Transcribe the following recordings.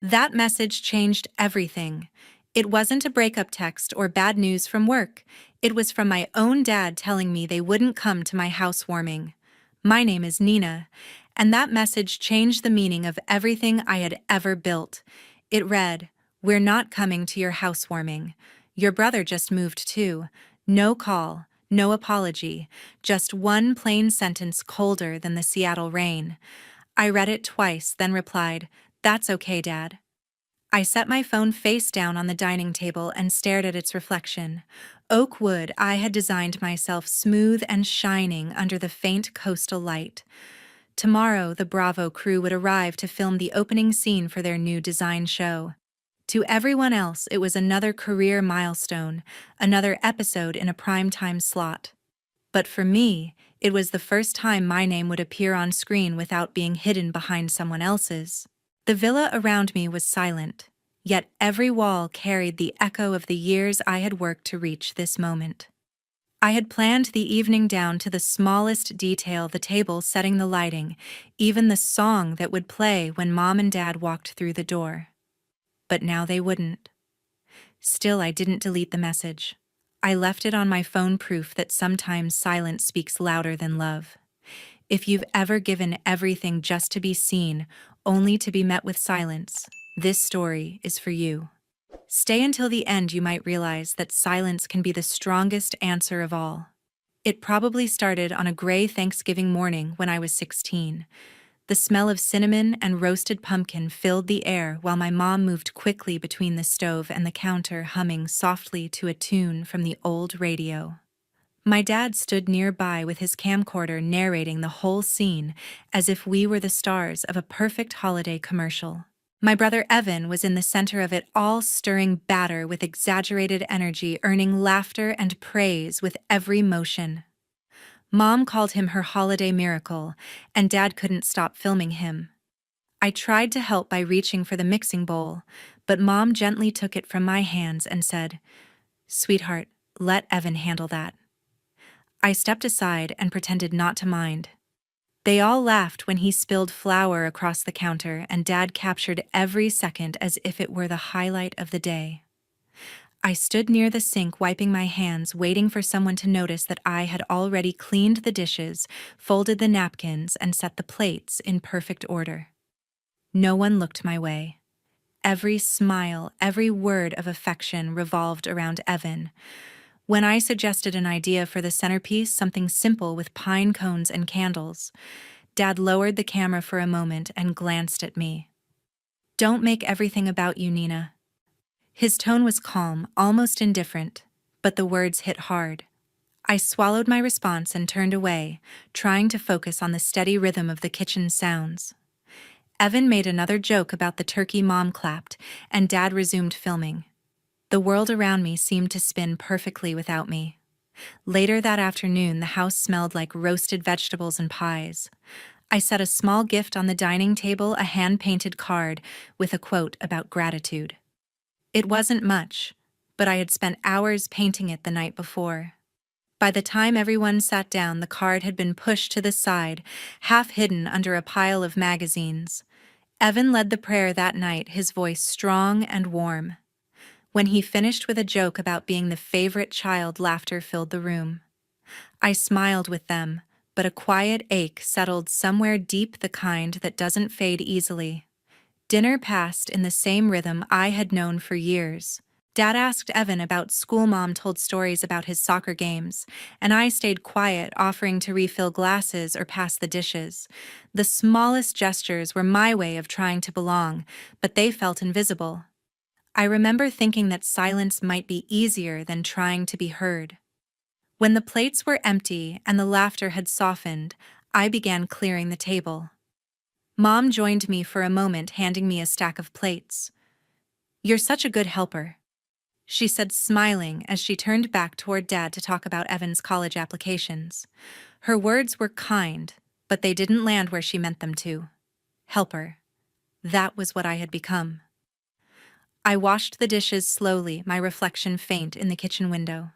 That message changed everything. It wasn't a breakup text or bad news from work. It was from my own dad telling me they wouldn't come to my housewarming. My name is Nina, and that message changed the meaning of everything I had ever built. It read, "We're not coming to your housewarming. Your brother just moved too. No call, no apology, just one plain sentence colder than the Seattle rain." I read it twice, then replied, "That's okay, Dad." I set my phone face down on the dining table and stared at its reflection. Oak wood I had designed myself smooth and shining under the faint coastal light. Tomorrow, the Bravo crew would arrive to film the opening scene for their new design show. To everyone else, it was another career milestone, another episode in a primetime slot. But for me, it was the first time my name would appear on screen without being hidden behind someone else's. The villa around me was silent, yet every wall carried the echo of the years I had worked to reach this moment. I had planned the evening down to the smallest detail, the table setting the lighting, even the song that would play when Mom and Dad walked through the door. But now they wouldn't. Still, I didn't delete the message. I left it on my phone, proof that sometimes silence speaks louder than love. If you've ever given everything just to be seen, only to be met with silence, this story is for you. Stay until the end. You might realize that silence can be the strongest answer of all. It probably started on a gray Thanksgiving morning when I was 16. The smell of cinnamon and roasted pumpkin filled the air while my mom moved quickly between the stove and the counter, humming softly to a tune from the old radio. My dad stood nearby with his camcorder, narrating the whole scene as if we were the stars of a perfect holiday commercial. My brother Evan was in the center of it all, stirring batter with exaggerated energy, earning laughter and praise with every motion. Mom called him her holiday miracle, and Dad couldn't stop filming him. I tried to help by reaching for the mixing bowl, but Mom gently took it from my hands and said, "Sweetheart, let Evan handle that." I stepped aside and pretended not to mind. They all laughed when he spilled flour across the counter, and Dad captured every second as if it were the highlight of the day. I stood near the sink, wiping my hands, waiting for someone to notice that I had already cleaned the dishes, folded the napkins, and set the plates in perfect order. No one looked my way. Every smile, every word of affection revolved around Evan. When I suggested an idea for the centerpiece, something simple with pine cones and candles, Dad lowered the camera for a moment and glanced at me. "Don't make everything about you, Nina." His tone was calm, almost indifferent, but the words hit hard. I swallowed my response and turned away, trying to focus on the steady rhythm of the kitchen sounds. Evan made another joke about the turkey Mom clapped, and Dad resumed filming. The world around me seemed to spin perfectly without me. Later that afternoon, the house smelled like roasted vegetables and pies. I set a small gift on the dining table, a hand-painted card with a quote about gratitude. It wasn't much, but I had spent hours painting it the night before. By the time everyone sat down, the card had been pushed to the side, half hidden under a pile of magazines. Evan led the prayer that night, his voice strong and warm. When he finished with a joke about being the favorite child, laughter filled the room. I smiled with them, but a quiet ache settled somewhere deep, the kind that doesn't fade easily. Dinner passed in the same rhythm I had known for years. Dad asked Evan about school, Mom told stories about his soccer games, and I stayed quiet, offering to refill glasses or pass the dishes. The smallest gestures were my way of trying to belong, but they felt invisible. I remember thinking that silence might be easier than trying to be heard. When the plates were empty and the laughter had softened, I began clearing the table. Mom joined me for a moment, handing me a stack of plates. "You're such a good helper," she said, smiling as she turned back toward Dad to talk about Evan's college applications. Her words were kind, but they didn't land where she meant them to. Helper. That was what I had become. I washed the dishes slowly, my reflection faint in the kitchen window.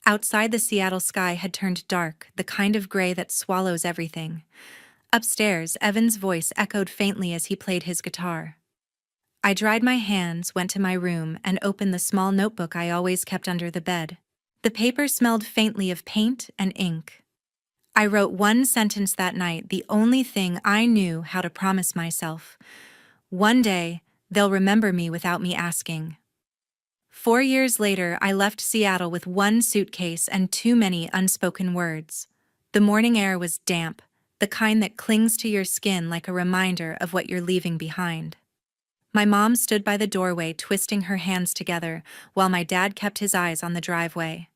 Outside, the Seattle sky had turned dark, the kind of gray that swallows everything. Upstairs, Evan's voice echoed faintly as he played his guitar. I dried my hands, went to my room, and opened the small notebook I always kept under the bed. The paper smelled faintly of paint and ink. I wrote one sentence that night, the only thing I knew how to promise myself. One day, they'll remember me without me asking. 4 years later, I left Seattle with one suitcase and too many unspoken words. The morning air was damp, the kind that clings to your skin like a reminder of what you're leaving behind. My mom stood by the doorway, twisting her hands together, while my dad kept his eyes on the driveway.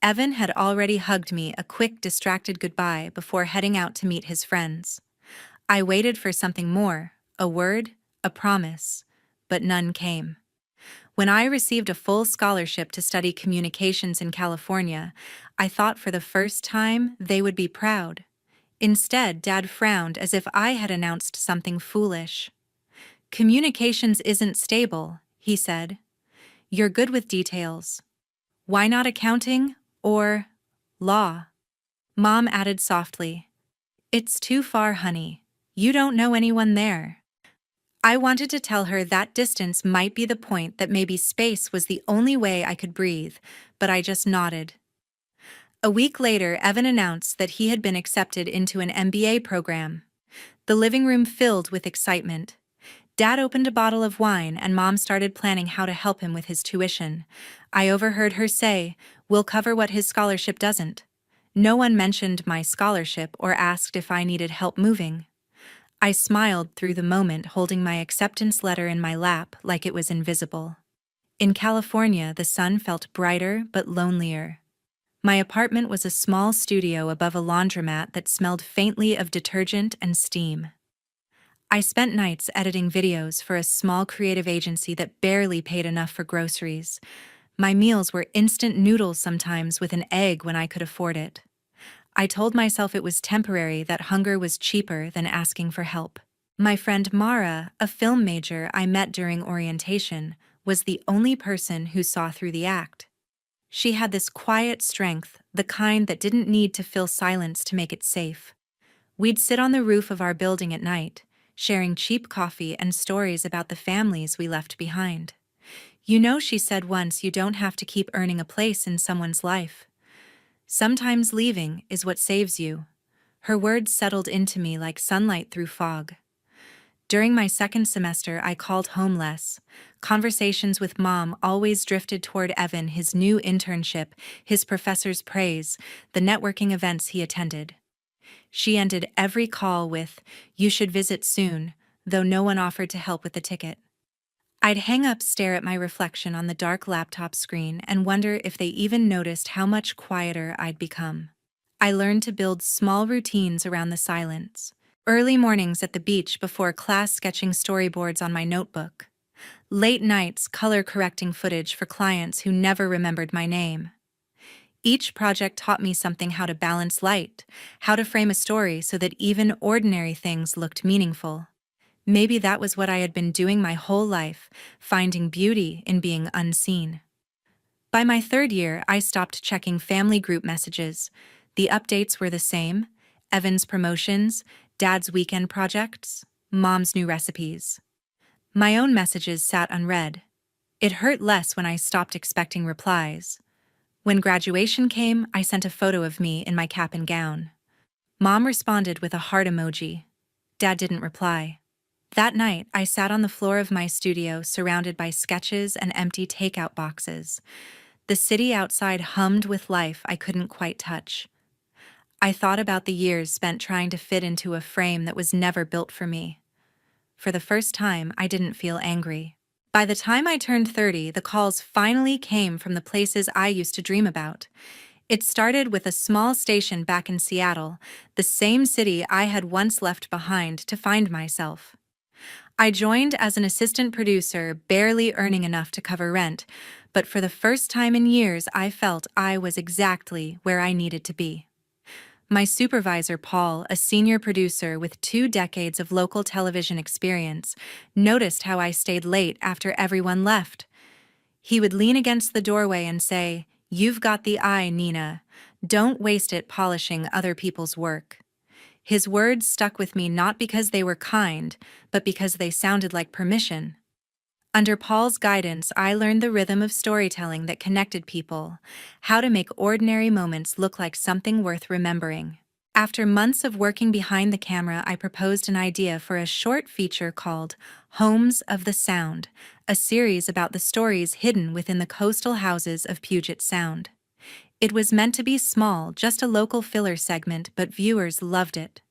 Evan had already hugged me a quick, distracted goodbye before heading out to meet his friends. I waited for something more, a word, a promise, but none came. When I received a full scholarship to study communications in California, I thought for the first time they would be proud. Instead, Dad frowned as if I had announced something foolish. "Communications isn't stable," he said. "You're good with details. Why not accounting or law?" Mom added softly, "It's too far, honey. You don't know anyone there." I wanted to tell her that distance might be the point, that maybe space was the only way I could breathe, but I just nodded. A week later, Evan announced that he had been accepted into an MBA program. The living room filled with excitement. Dad opened a bottle of wine and Mom started planning how to help him with his tuition. I overheard her say, "We'll cover what his scholarship doesn't." No one mentioned my scholarship or asked if I needed help moving. I smiled through the moment, holding my acceptance letter in my lap like it was invisible. In California, the sun felt brighter but lonelier. My apartment was a small studio above a laundromat that smelled faintly of detergent and steam. I spent nights editing videos for a small creative agency that barely paid enough for groceries. My meals were instant noodles, sometimes with an egg when I could afford it. I told myself it was temporary, that hunger was cheaper than asking for help. My friend Mara, a film major I met during orientation, was the only person who saw through the act. She had this quiet strength, the kind that didn't need to fill silence to make it safe. We'd sit on the roof of our building at night, sharing cheap coffee and stories about the families we left behind. "You know," she said once, "you don't have to keep earning a place in someone's life. Sometimes leaving is what saves you." Her words settled into me like sunlight through fog. During my second semester, I called home less. Conversations with Mom always drifted toward Evan, his new internship, his professor's praise, the networking events he attended. She ended every call with, "You should visit soon," though no one offered to help with the ticket. I'd hang up, stare at my reflection on the dark laptop screen, and wonder if they even noticed how much quieter I'd become. I learned to build small routines around the silence. Early mornings at the beach before class, sketching storyboards on my notebook. Late nights color-correcting footage for clients who never remembered my name. Each project taught me something: how to balance light, how to frame a story so that even ordinary things looked meaningful. Maybe that was what I had been doing my whole life, finding beauty in being unseen. By my third year, I stopped checking family group messages. The updates were the same: Evan's promotions, Dad's weekend projects, Mom's new recipes. My own messages sat unread. It hurt less when I stopped expecting replies. When graduation came, I sent a photo of me in my cap and gown. Mom responded with a heart emoji. Dad didn't reply. That night, I sat on the floor of my studio, surrounded by sketches and empty takeout boxes. The city outside hummed with life I couldn't quite touch. I thought about the years spent trying to fit into a frame that was never built for me. For the first time, I didn't feel angry. By the time I turned 30, the calls finally came from the places I used to dream about. It started with a small station back in Seattle, the same city I had once left behind to find myself. I joined as an assistant producer, barely earning enough to cover rent, but for the first time in years, I felt I was exactly where I needed to be. My supervisor, Paul, a senior producer with 2 decades of local television experience, noticed how I stayed late after everyone left. He would lean against the doorway and say, "You've got the eye, Nina. Don't waste it polishing other people's work." His words stuck with me, not because they were kind, but because they sounded like permission. Under Paul's guidance, I learned the rhythm of storytelling that connected people, how to make ordinary moments look like something worth remembering. After months of working behind the camera, I proposed an idea for a short feature called Homes of the Sound, a series about the stories hidden within the coastal houses of Puget Sound. It was meant to be small, just a local filler segment, but viewers loved it.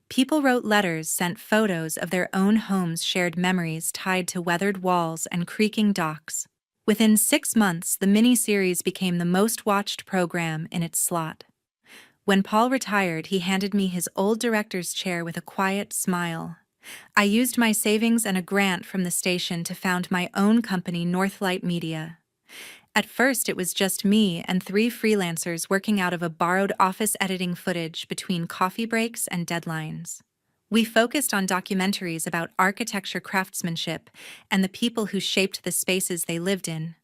People wrote letters, sent photos of their own homes, shared memories tied to weathered walls and creaking docks. Within 6 months, the mini-series became the most watched program in its slot. When Paul retired, he handed me his old director's chair with a quiet smile. I used my savings and a grant from the station to found my own company, Northlight Media. At first, it was just me and 3 freelancers working out of a borrowed office editing footage between coffee breaks and deadlines. We focused on documentaries about architecture craftsmanship and the people who shaped the spaces they lived in.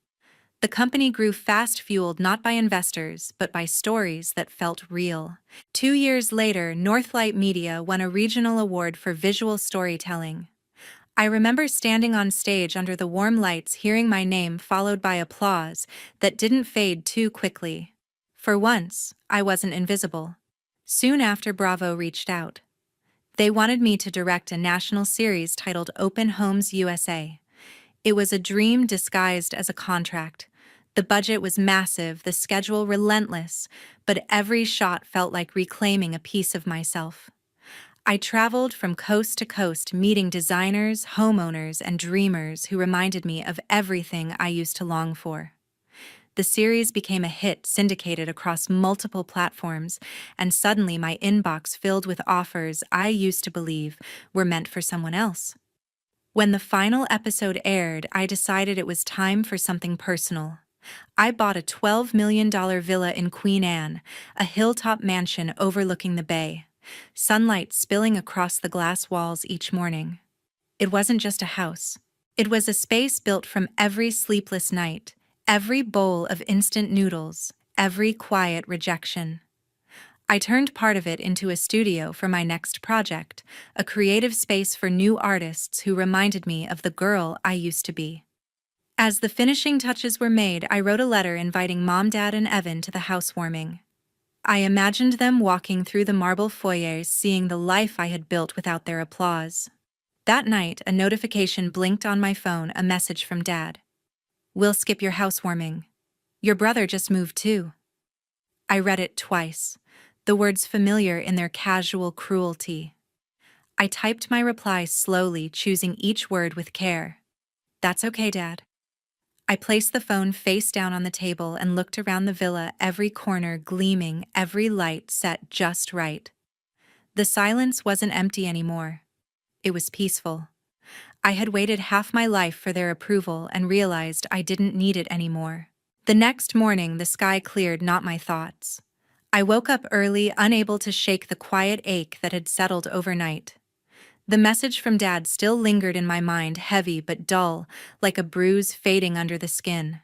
The company grew fast, fueled not by investors, but by stories that felt real. 2 years later, Northlight Media won a regional award for visual storytelling. I remember standing on stage under the warm lights, hearing my name followed by applause that didn't fade too quickly. For once, I wasn't invisible. Soon after, Bravo reached out. They wanted me to direct a national series titled Open Homes USA. It was a dream disguised as a contract. The budget was massive, the schedule relentless, but every shot felt like reclaiming a piece of myself. I traveled from coast to coast, meeting designers, homeowners, and dreamers who reminded me of everything I used to long for. The series became a hit, syndicated across multiple platforms, and suddenly my inbox filled with offers I used to believe were meant for someone else. When the final episode aired, I decided it was time for something personal. I bought a $12 million villa in Queen Anne, a hilltop mansion overlooking the bay, sunlight spilling across the glass walls each morning. It wasn't just a house. It was a space built from every sleepless night, every bowl of instant noodles, every quiet rejection. I turned part of it into a studio for my next project, a creative space for new artists who reminded me of the girl I used to be. As the finishing touches were made, I wrote a letter inviting Mom, Dad, and Evan to the housewarming. I imagined them walking through the marble foyers, seeing the life I had built without their applause. That night, a notification blinked on my phone, a message from Dad. "We'll skip your housewarming. Your brother just moved too." I read it twice, the words familiar in their casual cruelty. I typed my reply slowly, choosing each word with care. "That's okay, Dad." I placed the phone face down on the table and looked around the villa, every corner gleaming, every light set just right. The silence wasn't empty anymore. It was peaceful. I had waited half my life for their approval and realized I didn't need it anymore. The next morning, the sky cleared, not my thoughts. I woke up early, unable to shake the quiet ache that had settled overnight. The message from Dad still lingered in my mind, heavy but dull, like a bruise fading under the skin.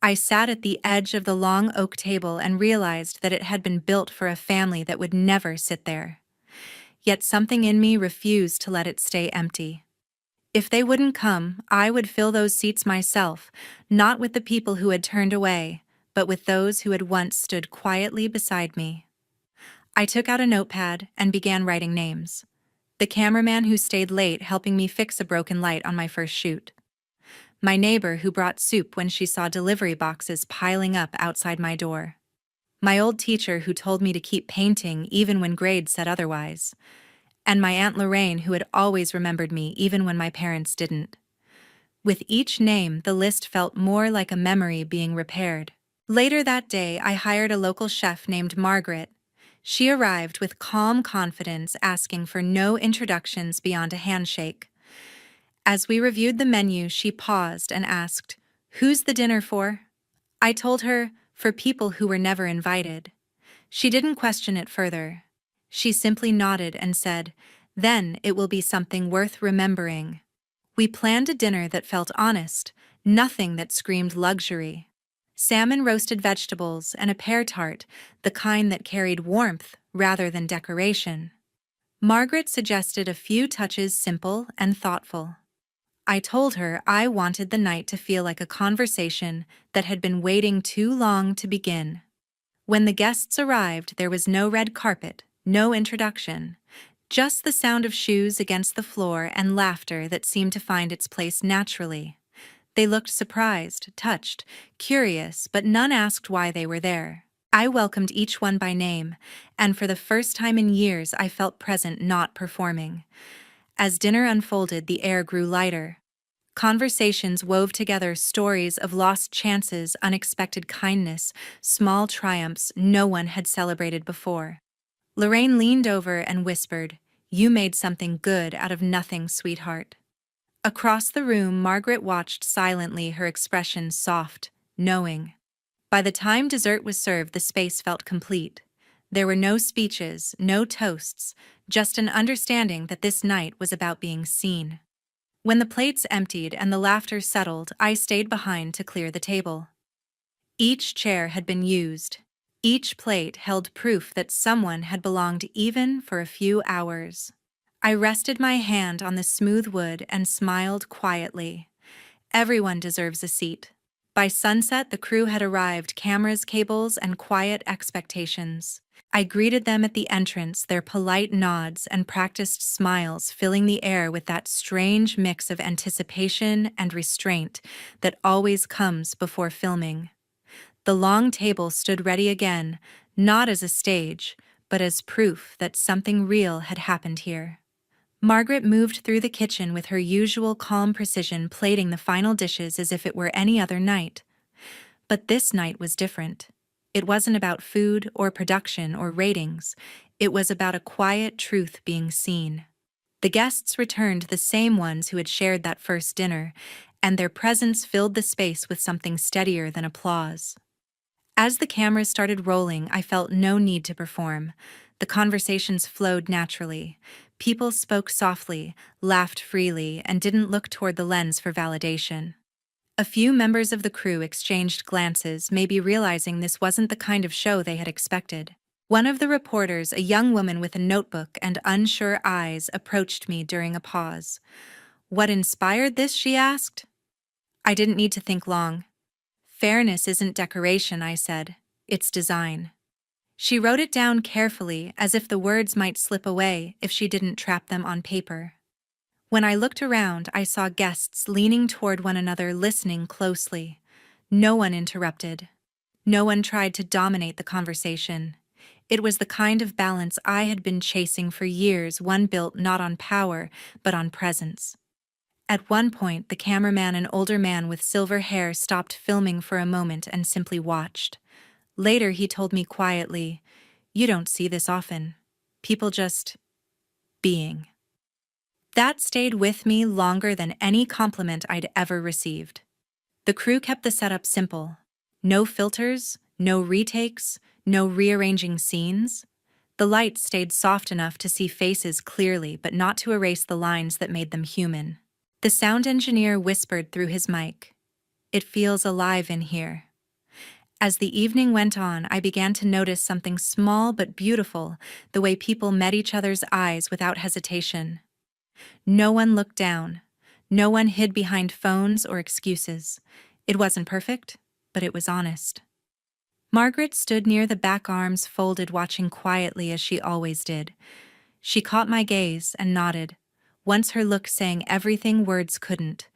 I sat at the edge of the long oak table and realized that it had been built for a family that would never sit there. Yet something in me refused to let it stay empty. If they wouldn't come, I would fill those seats myself, not with the people who had turned away, but with those who had once stood quietly beside me. I took out a notepad and began writing names. The cameraman who stayed late helping me fix a broken light on my first shoot. My neighbor who brought soup when she saw delivery boxes piling up outside my door. My old teacher who told me to keep painting even when grades said otherwise. And my Aunt Lorraine who had always remembered me even when my parents didn't. With each name, the list felt more like a memory being repaired. Later that day, I hired a local chef named Margaret. She arrived with calm confidence, asking for no introductions beyond a handshake. As we reviewed the menu, she paused and asked, "Who's the dinner for?" I told her, "For people who were never invited." She didn't question it further. She simply nodded and said, "Then it will be something worth remembering." We planned a dinner that felt honest, nothing that screamed luxury. Salmon, roasted vegetables, and a pear tart, the kind that carried warmth rather than decoration. Margaret suggested a few touches, simple and thoughtful. I told her I wanted the night to feel like a conversation that had been waiting too long to begin. When the guests arrived, there was no red carpet, no introduction, just the sound of shoes against the floor and laughter that seemed to find its place naturally. They looked surprised, touched, curious, but none asked why they were there. I welcomed each one by name, and for the first time in years I felt present, not performing. As dinner unfolded, the air grew lighter. Conversations wove together stories of lost chances, unexpected kindness, small triumphs no one had celebrated before. Lorraine leaned over and whispered, "You made something good out of nothing, sweetheart." Across the room, Margaret watched silently, her expression soft, knowing. By the time dessert was served, the space felt complete. There were no speeches, no toasts, just an understanding that this night was about being seen. When the plates emptied and the laughter settled, I stayed behind to clear the table. Each chair had been used. Each plate held proof that someone had belonged even for a few hours. I rested my hand on the smooth wood and smiled quietly. Everyone deserves a seat. By sunset, the crew had arrived, cameras, cables, and quiet expectations. I greeted them at the entrance, their polite nods and practiced smiles filling the air with that strange mix of anticipation and restraint that always comes before filming. The long table stood ready again, not as a stage, but as proof that something real had happened here. Margaret moved through the kitchen with her usual calm precision, plating the final dishes as if it were any other night. But this night was different. It wasn't about food or production or ratings. It was about a quiet truth being seen. The guests returned, the same ones who had shared that first dinner, and their presence filled the space with something steadier than applause. As the cameras started rolling, I felt no need to perform. The conversations flowed naturally. People spoke softly, laughed freely, and didn't look toward the lens for validation. A few members of the crew exchanged glances, maybe realizing this wasn't the kind of show they had expected. One of the reporters, a young woman with a notebook and unsure eyes, approached me during a pause. "What inspired this?" she asked. I didn't need to think long. "Fairness isn't decoration," I said. "It's design." She wrote it down carefully, as if the words might slip away if she didn't trap them on paper. When I looked around, I saw guests leaning toward one another, listening closely. No one interrupted. No one tried to dominate the conversation. It was the kind of balance I had been chasing for years, one built not on power, but on presence. At one point, the cameraman, an older man with silver hair, stopped filming for a moment and simply watched. Later, he told me quietly, "You don't see this often. People just being." That stayed with me longer than any compliment I'd ever received. The crew kept the setup simple. No filters, no retakes, no rearranging scenes. The lights stayed soft enough to see faces clearly, but not to erase the lines that made them human. The sound engineer whispered through his mic, "It feels alive in here." As the evening went on, I began to notice something small but beautiful, the way people met each other's eyes without hesitation. No one looked down. No one hid behind phones or excuses. It wasn't perfect, but it was honest. Margaret stood near the back, arms folded, watching quietly as she always did. She caught my gaze and nodded, once her look saying everything words couldn't.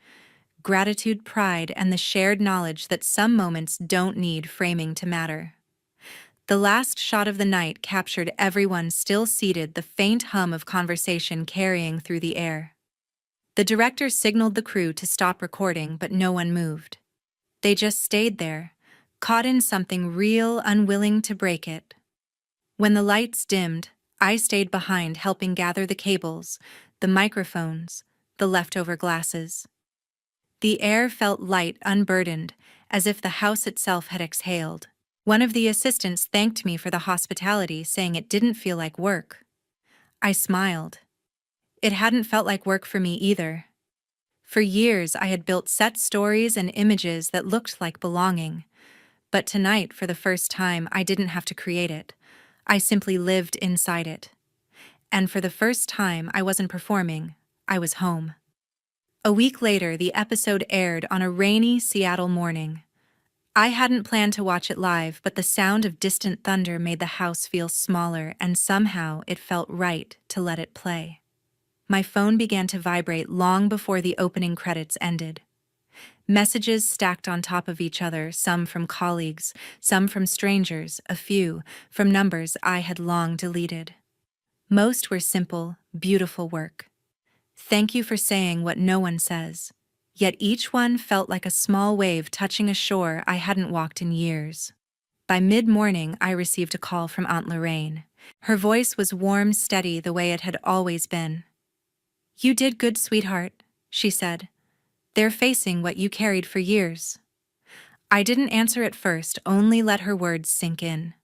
Gratitude, pride, and the shared knowledge that some moments don't need framing to matter. The last shot of the night captured everyone still seated, the faint hum of conversation carrying through the air. The director signaled the crew to stop recording, but no one moved. They just stayed there, caught in something real, unwilling to break it. When the lights dimmed, I stayed behind, helping gather the cables, the microphones, the leftover glasses. The air felt light, unburdened, as if the house itself had exhaled. One of the assistants thanked me for the hospitality, saying it didn't feel like work. I smiled. It hadn't felt like work for me either. For years, I had built set stories and images that looked like belonging. But tonight, for the first time, I didn't have to create it. I simply lived inside it. And for the first time, I wasn't performing. I was home. A week later, the episode aired on a rainy Seattle morning. I hadn't planned to watch it live, but the sound of distant thunder made the house feel smaller, and somehow it felt right to let it play. My phone began to vibrate long before the opening credits ended. Messages stacked on top of each other, some from colleagues, some from strangers, a few from numbers I had long deleted. Most were simple, beautiful work. Thank you for saying what no one says. Yet each one felt like a small wave touching a shore I hadn't walked in years. By mid-morning, I received a call from Aunt Lorraine. Her voice was warm, steady, the way it had always been. "You did good, sweetheart," she said. "They're facing what you carried for years." I didn't answer at first, only let her words sink in.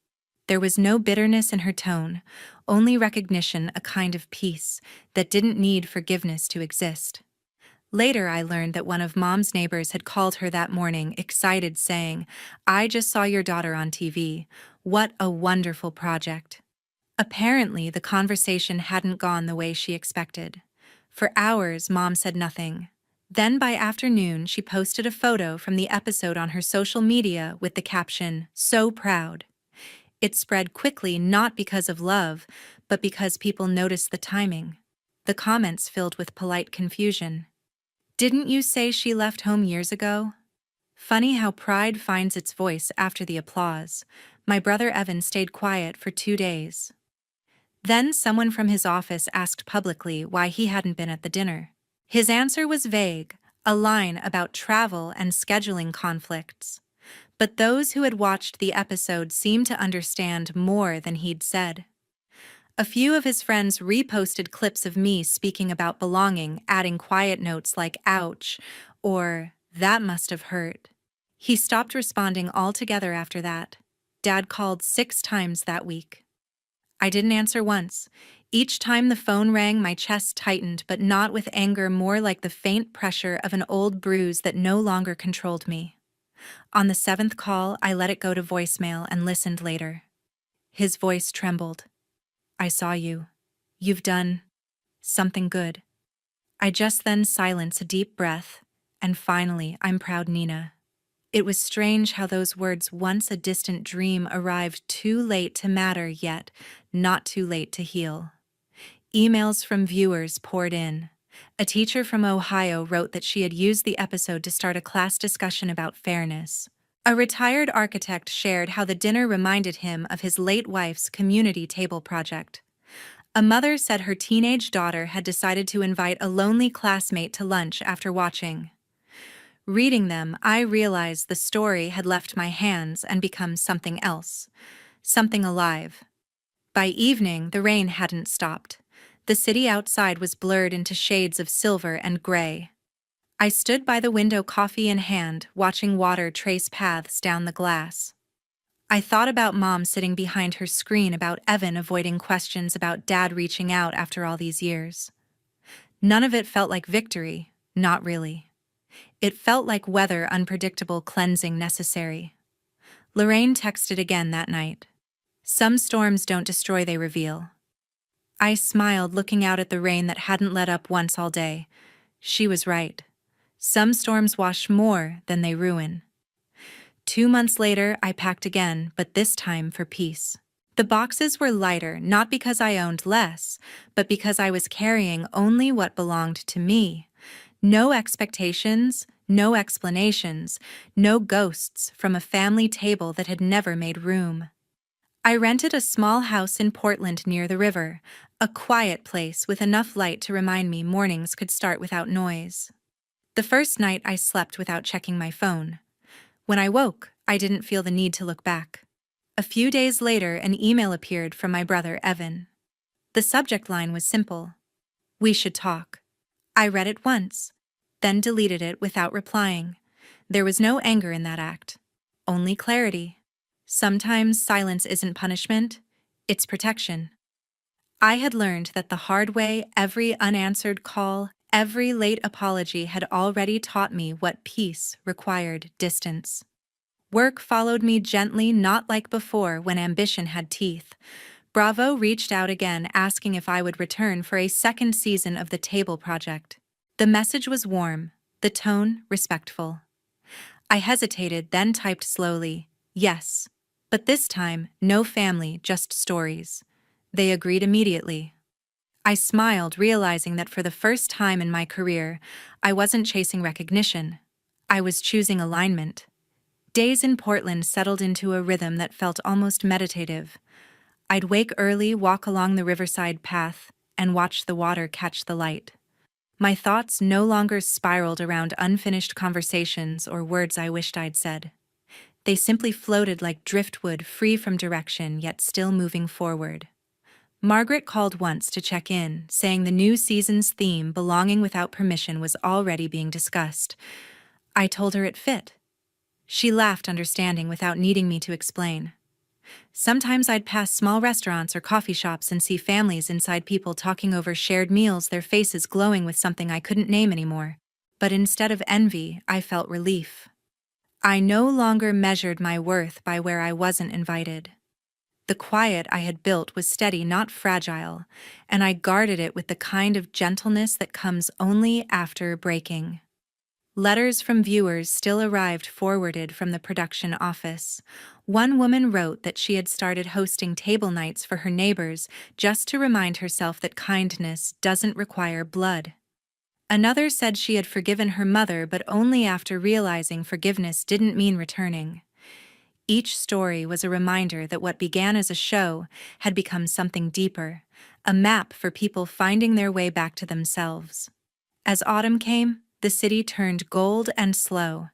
There was no bitterness in her tone, only recognition, a kind of peace that didn't need forgiveness to exist. Later, I learned that one of Mom's neighbors had called her that morning, excited, saying, "I just saw your daughter on TV. What a wonderful project." Apparently, the conversation hadn't gone the way she expected. For hours, Mom said nothing. Then by afternoon, she posted a photo from the episode on her social media with the caption, "So proud." It spread quickly, not because of love, but because people noticed the timing. The comments filled with polite confusion. "Didn't you say she left home years ago?" Funny how pride finds its voice after the applause. My brother Evan stayed quiet for 2 days. Then someone from his office asked publicly why he hadn't been at the dinner. His answer was vague, a line about travel and scheduling conflicts. But those who had watched the episode seemed to understand more than he'd said. A few of his friends reposted clips of me speaking about belonging, adding quiet notes like "ouch" or "that must have hurt." He stopped responding altogether after that. Dad called 6 times that week. I didn't answer once. Each time the phone rang, my chest tightened, but not with anger, more like the faint pressure of an old bruise that no longer controlled me. On the 7th call, I let it go to voicemail and listened later. His voice trembled. "I saw you. You've done something good." I just then silenced, a deep breath, and finally, "I'm proud, Nina." It was strange how those words, once a distant dream, arrived too late to matter, yet not too late to heal. Emails from viewers poured in. A teacher from Ohio wrote that she had used the episode to start a class discussion about fairness. A retired architect shared how the dinner reminded him of his late wife's community table project. A mother said her teenage daughter had decided to invite a lonely classmate to lunch after watching. Reading them, I realized the story had left my hands and become something else, something alive. By evening, the rain hadn't stopped. The city outside was blurred into shades of silver and gray. I stood by the window, coffee in hand, watching water trace paths down the glass. I thought about Mom sitting behind her screen, about Evan avoiding questions, about Dad reaching out after all these years. None of it felt like victory, not really. It felt like weather, unpredictable, cleansing, necessary. Lorraine texted again that night. "Some storms don't destroy, they reveal." I smiled, looking out at the rain that hadn't let up once all day. She was right. Some storms wash more than they ruin. 2 months later, I packed again, but this time for peace. The boxes were lighter, not because I owned less, but because I was carrying only what belonged to me. No expectations, no explanations, no ghosts from a family table that had never made room. I rented a small house in Portland near the river, a quiet place with enough light to remind me mornings could start without noise. The first night I slept without checking my phone. When I woke, I didn't feel the need to look back. A few days later, an email appeared from my brother Evan. The subject line was simple: "We should talk." I read it once, then deleted it without replying. There was no anger in that act, only clarity. Sometimes silence isn't punishment, it's protection. I had learned that the hard way. Every unanswered call, every late apology had already taught me what peace required: distance. Work followed me gently, not like before when ambition had teeth. Bravo reached out again, asking if I would return for a second season of the Table Project. The message was warm, the tone respectful. I hesitated, then typed slowly, yes. But this time, no family, just stories. They agreed immediately. I smiled, realizing that for the first time in my career, I wasn't chasing recognition. I was choosing alignment. Days in Portland settled into a rhythm that felt almost meditative. I'd wake early, walk along the riverside path, and watch the water catch the light. My thoughts no longer spiraled around unfinished conversations or words I wished I'd said. They simply floated like driftwood, free from direction, yet still moving forward. Margaret called once to check in, saying the new season's theme, belonging without permission, was already being discussed. I told her it fit. She laughed, understanding without needing me to explain. Sometimes I'd pass small restaurants or coffee shops and see families inside, people talking over shared meals, their faces glowing with something I couldn't name anymore. But instead of envy, I felt relief. I no longer measured my worth by where I wasn't invited. The quiet I had built was steady, not fragile, and I guarded it with the kind of gentleness that comes only after breaking. Letters from viewers still arrived, forwarded from the production office. One woman wrote that she had started hosting table nights for her neighbors just to remind herself that kindness doesn't require blood. Another said she had forgiven her mother, but only after realizing forgiveness didn't mean returning. Each story was a reminder that what began as a show had become something deeper, a map for people finding their way back to themselves. As autumn came, the city turned gold and slow.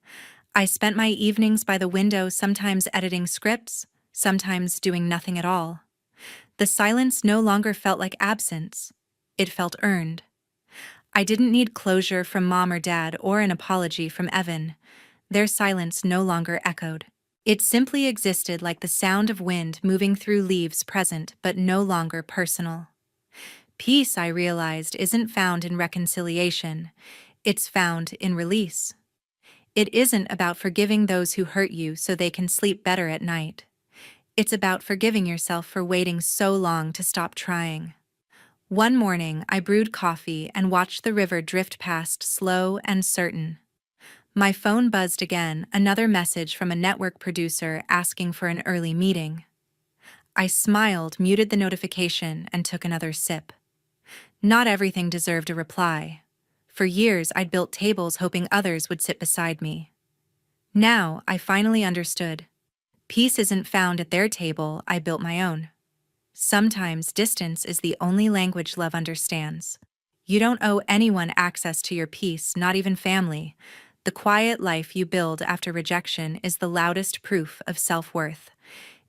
I spent my evenings by the window, sometimes editing scripts, sometimes doing nothing at all. The silence no longer felt like absence. It felt earned. I didn't need closure from Mom or Dad or an apology from Evan. Their silence no longer echoed. It simply existed, like the sound of wind moving through leaves, present but no longer personal. Peace, I realized, isn't found in reconciliation. It's found in release. It isn't about forgiving those who hurt you so they can sleep better at night. It's about forgiving yourself for waiting so long to stop trying. One morning, I brewed coffee and watched the river drift past, slow and certain. My phone buzzed again, another message from a network producer asking for an early meeting. I smiled, muted the notification, and took another sip. Not everything deserved a reply. For years, I'd built tables hoping others would sit beside me. Now, I finally understood. Peace isn't found at their table, I built my own. Sometimes distance is the only language love understands. You don't owe anyone access to your peace, not even family. The quiet life you build after rejection is the loudest proof of self-worth.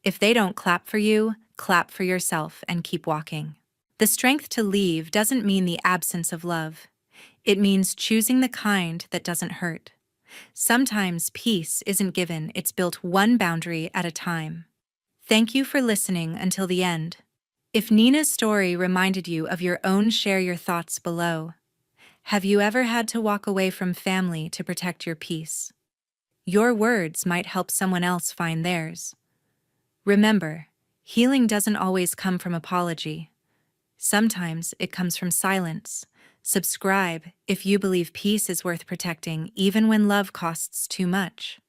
If they don't clap for you, clap for yourself and keep walking. The strength to leave doesn't mean the absence of love. It means choosing the kind that doesn't hurt. Sometimes peace isn't given, it's built one boundary at a time. Thank you for listening until the end. If Nina's story reminded you of your own, share your thoughts below. Have you ever had to walk away from family to protect your peace? Your words might help someone else find theirs. Remember, healing doesn't always come from apology. Sometimes it comes from silence. Subscribe if you believe peace is worth protecting, even when love costs too much.